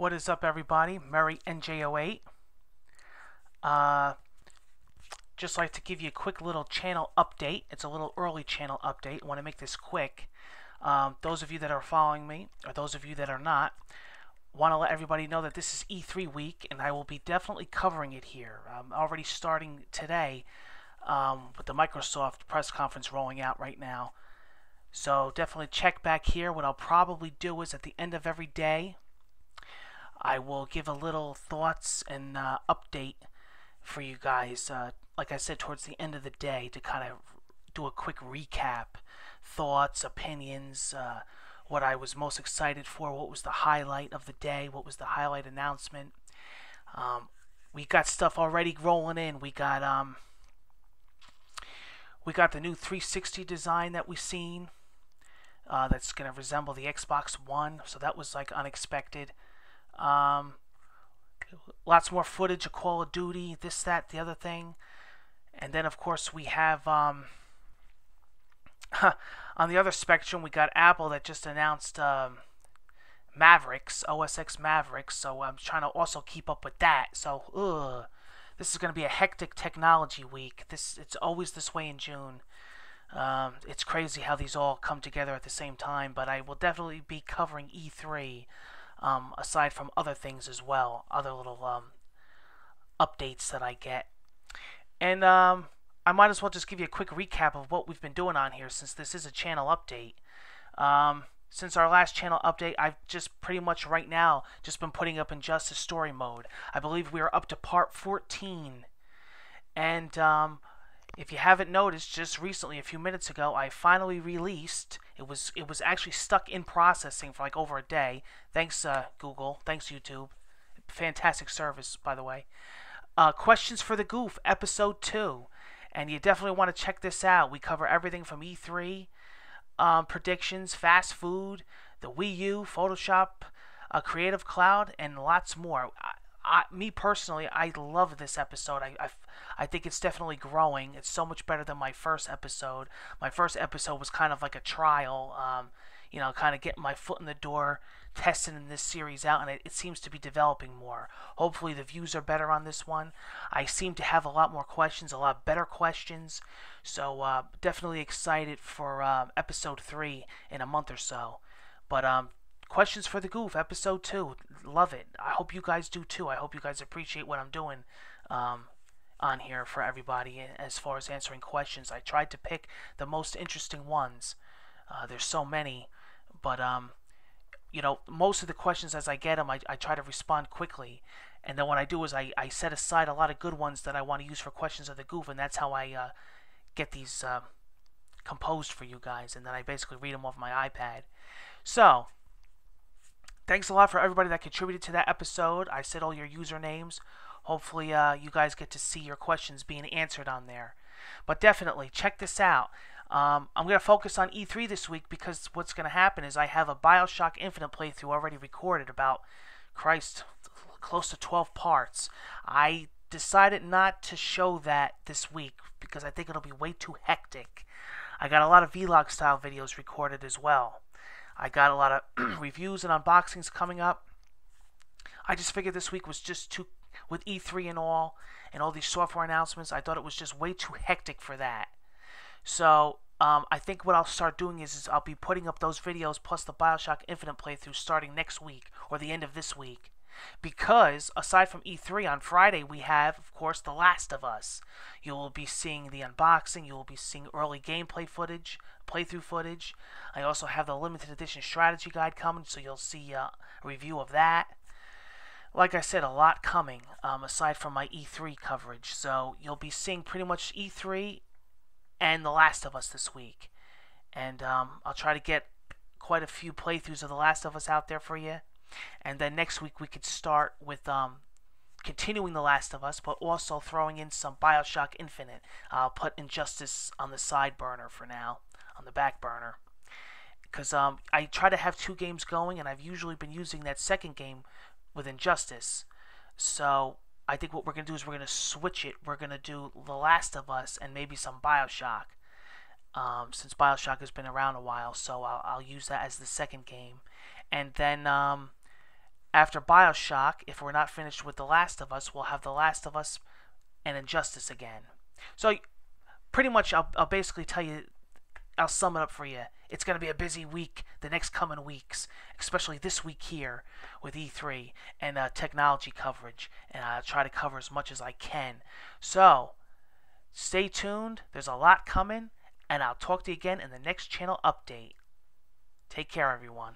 What is up, everybody? MurrayNJ08. Uh, just like to give you a quick little channel update. It's a little early channel update. I want to make this quick. Those of you that are following me, or those of you that are not, want to let everybody know that this is E3 week, and I will be definitely covering it here. I'm already starting today with the Microsoft press conference rolling out right now. So definitely check back here. What I'll probably do is at the end of every day, I will give a little thoughts and update for you guys, like I said, towards the end of the day to kind of do a quick recap, thoughts, opinions, what I was most excited for, what was the highlight of the day, what was the highlight announcement. We got stuff already rolling in. We got the new 360 design that we've seen. That's going to resemble the Xbox One, so that was like unexpected. Lots more footage of Call of Duty, this, that, the other thing. And then, of course, we have, on the other spectrum, we got Apple that just announced Mavericks, OS X Mavericks, so I'm trying to also keep up with that. So, this is going to be a hectic technology week. It's always this way in June. It's crazy how these all come together at the same time, but I will definitely be covering E3. Aside from other things as well, other little updates that I get. And I might as well just give you a quick recap of what we've been doing on here, since this is a channel update. Since our last channel update, I've just pretty much right now just been putting up Injustice story mode. I believe we are up to part 14. And if you haven't noticed, just recently, a few minutes ago, I finally released. It was actually stuck in processing for like over a day. Thanks Google. Thanks YouTube. Fantastic service, by the way. Questions for the Goof, episode 2, and you definitely want to check this out. We cover everything from E3 predictions, fast food, the Wii U, Photoshop, Creative Cloud, and lots more. Me personally, I love this episode. I think it's definitely growing. It's so much better than my first episode. My first episode was kind of like a trial, kind of getting my foot in the door, testing this series out, and it seems to be developing more. Hopefully the views are better on this one. I seem to have a lot more questions, a lot better questions, so definitely excited for episode 3 in a month or so. But Questions for the Goof, episode 2. Love it. I hope you guys do too. I hope you guys appreciate what I'm doing on here for everybody as far as answering questions. I tried to pick the most interesting ones. There's so many, but most of the questions as I get them, I try to respond quickly. And then what I do is I set aside a lot of good ones that I want to use for questions of the Goof, and that's how I get these composed for you guys. And then I basically read them off my iPad. So, thanks a lot for everybody that contributed to that episode. I said all your usernames. Hopefully you guys get to see your questions being answered on there. But definitely, check this out. I'm going to focus on E3 this week because what's going to happen is I have a Bioshock Infinite playthrough already recorded about, close to 12 parts. I decided not to show that this week because I think it'll be way too hectic. I got a lot of vlog style videos recorded as well. I got a lot of reviews and unboxings coming up. I just figured this week was just too, with E3 and all these software announcements, I thought it was just way too hectic for that. So I think what I'll start doing is I'll be putting up those videos plus the Bioshock Infinite playthrough starting next week or the end of this week. Because aside from E3 on Friday, we have, of course, The Last of Us. You will be seeing the unboxing. You will be seeing early gameplay footage, playthrough footage. I also have the limited edition strategy guide coming, so you'll see a review of that. Like I said, a lot coming aside from my E3 coverage. So you'll be seeing pretty much E3 and The Last of Us this week. And I'll try to get quite a few playthroughs of The Last of Us out there for you. And then next week we could start with continuing The Last of Us, but also throwing in some Bioshock Infinite. I'll put Injustice on the side burner for now, on the back burner. Because I try to have 2 games going, and I've usually been using that second game with Injustice. So I think what we're going to do is we're going to switch it. We're going to do The Last of Us and maybe some Bioshock. Since Bioshock has been around a while, so I'll use that as the second game. And then after Bioshock, if we're not finished with The Last of Us, we'll have The Last of Us and Injustice again. So pretty much I'll basically tell you, I'll sum it up for you. It's going to be a busy week the next coming weeks, especially this week here with E3 and technology coverage. And I'll try to cover as much as I can. So stay tuned. There's a lot coming. And I'll talk to you again in the next channel update. Take care, everyone.